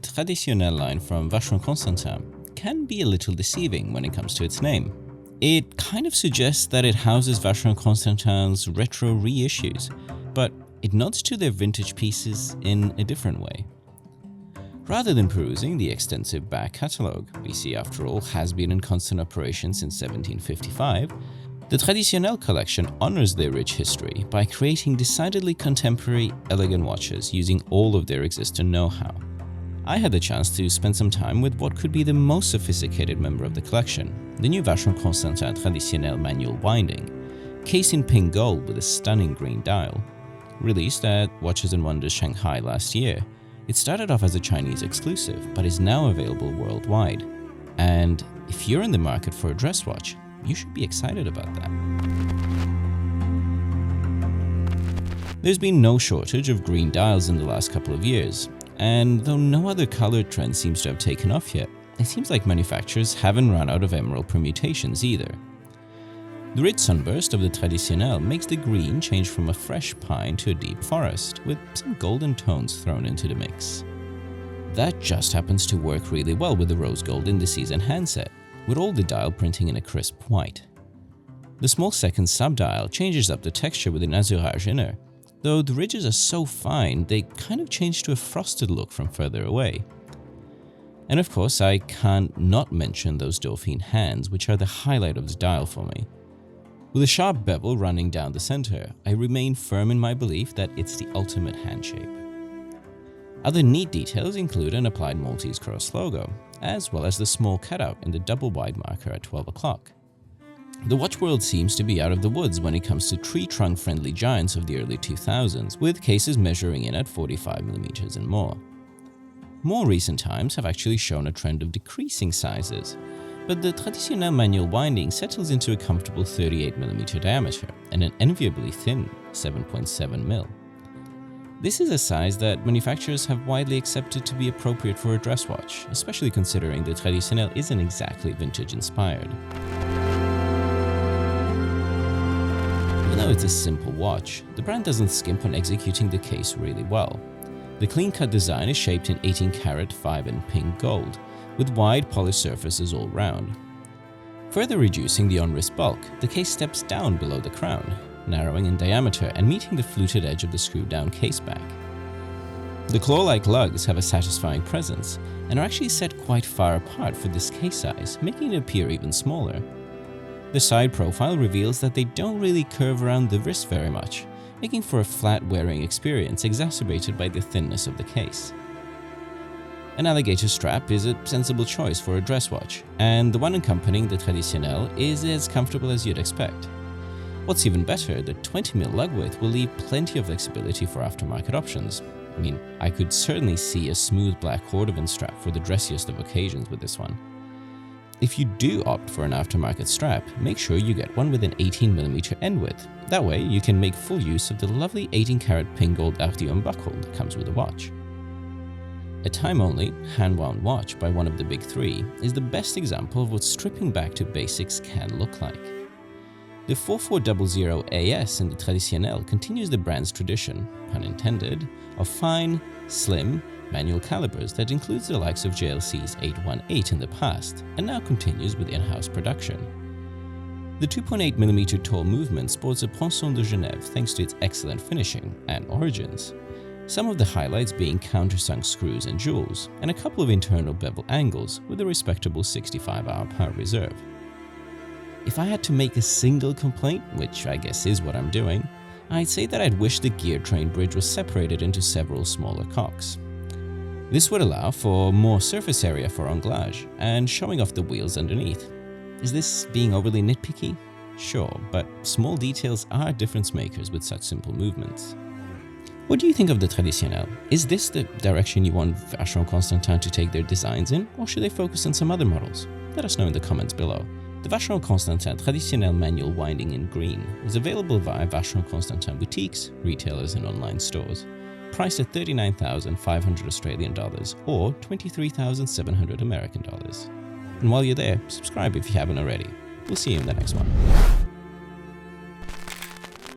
Traditionnelle line from Vacheron Constantin can be a little deceiving when it comes to its name. It kind of suggests that it houses Vacheron Constantin's retro reissues, but it nods to their vintage pieces in a different way. Rather than perusing the extensive back catalogue, VC after all has been in constant operation since 1755, the Traditionnelle collection honors their rich history by creating decidedly contemporary, elegant watches using all of their existing know-how. I had the chance to spend some time with what could be the most sophisticated member of the collection, the new Vacheron Constantin Traditionnelle manual winding, cased in pink gold with a stunning green dial. Released at Watches and Wonders Shanghai last year, it started off as a Chinese exclusive, but is now available worldwide. And if you're in the market for a dress watch, you should be excited about that. There's been no shortage of green dials in the last couple of years, and though no other color trend seems to have taken off yet, it seems like manufacturers haven't run out of emerald permutations either. The rich sunburst of the Traditionnelle makes the green change from a fresh pine to a deep forest, with some golden tones thrown into the mix. That just happens to work really well with the rose gold indices and handset, with all the dial printing in a crisp white. The small second sub-dial changes up the texture with an azurage inner, though the ridges are so fine they kind of change to a frosted look from further away. And of course, I can't not mention those Dauphine hands, which are the highlight of the dial for me. With a sharp bevel running down the center, I remain firm in my belief that it's the ultimate hand shape. Other neat details include an applied Maltese cross logo, as well as the small cutout in the double wide marker at 12 o'clock. The watch world seems to be out of the woods when it comes to tree trunk friendly giants of the early 2000s, with cases measuring in at 45mm and more. More recent times have actually shown a trend of decreasing sizes, but the Traditionnelle manual winding settles into a comfortable 38mm diameter and an enviably thin 7.7mm. This is a size that manufacturers have widely accepted to be appropriate for a dress watch, especially considering the Traditionnelle isn't exactly vintage inspired. Even though it's a simple watch, the brand doesn't skimp on executing the case really well. The clean-cut design is shaped in 18-karat 5 and pink gold, with wide polished surfaces all round. Further reducing the on-wrist bulk, the case steps down below the crown, narrowing in diameter and meeting the fluted edge of the screwed-down case back. The claw-like lugs have a satisfying presence and are actually set quite far apart for this case size, making it appear even smaller. The side profile reveals that they don't really curve around the wrist very much, making for a flat wearing experience exacerbated by the thinness of the case. An alligator strap is a sensible choice for a dress watch, and the one accompanying the Traditionnelle is as comfortable as you'd expect. What's even better, the 20mm lug width will leave plenty of flexibility for aftermarket options. I mean, I could certainly see a smooth black cordovan strap for the dressiest of occasions with this one. If you do opt for an aftermarket strap, make sure you get one with an 18mm end width. That way, you can make full use of the lovely 18-karat pink gold Ardillon buckle that comes with the watch. A time-only, hand-wound watch by one of the big three is the best example of what stripping back to basics can look like. The 4400 AS in the Traditionnelle continues the brand's tradition, pun intended, of fine, slim, manual calibers that includes the likes of JLC's 818 in the past and now continues with in-house production. The 2.8mm tall movement sports a Ponceau de Genève thanks to its excellent finishing and origins, some of the highlights being countersunk screws and jewels, and a couple of internal bevel angles with a respectable 65-hour power reserve. If I had to make a single complaint, which I guess is what I'm doing, I'd say that I'd wish the gear train bridge was separated into several smaller cocks. This would allow for more surface area for anglage and showing off the wheels underneath. Is this being overly nitpicky? Sure, but small details are difference makers with such simple movements. What do you think of the Traditionnelle? Is this the direction you want Vacheron Constantin to take their designs in, or should they focus on some other models? Let us know in the comments below. The Vacheron Constantin Traditionnelle manual winding in green is available via Vacheron Constantin boutiques, retailers and online stores, priced at $39,500 Australian dollars or $23,700 American dollars. And while you're there, subscribe if you haven't already. We'll see you in the next one.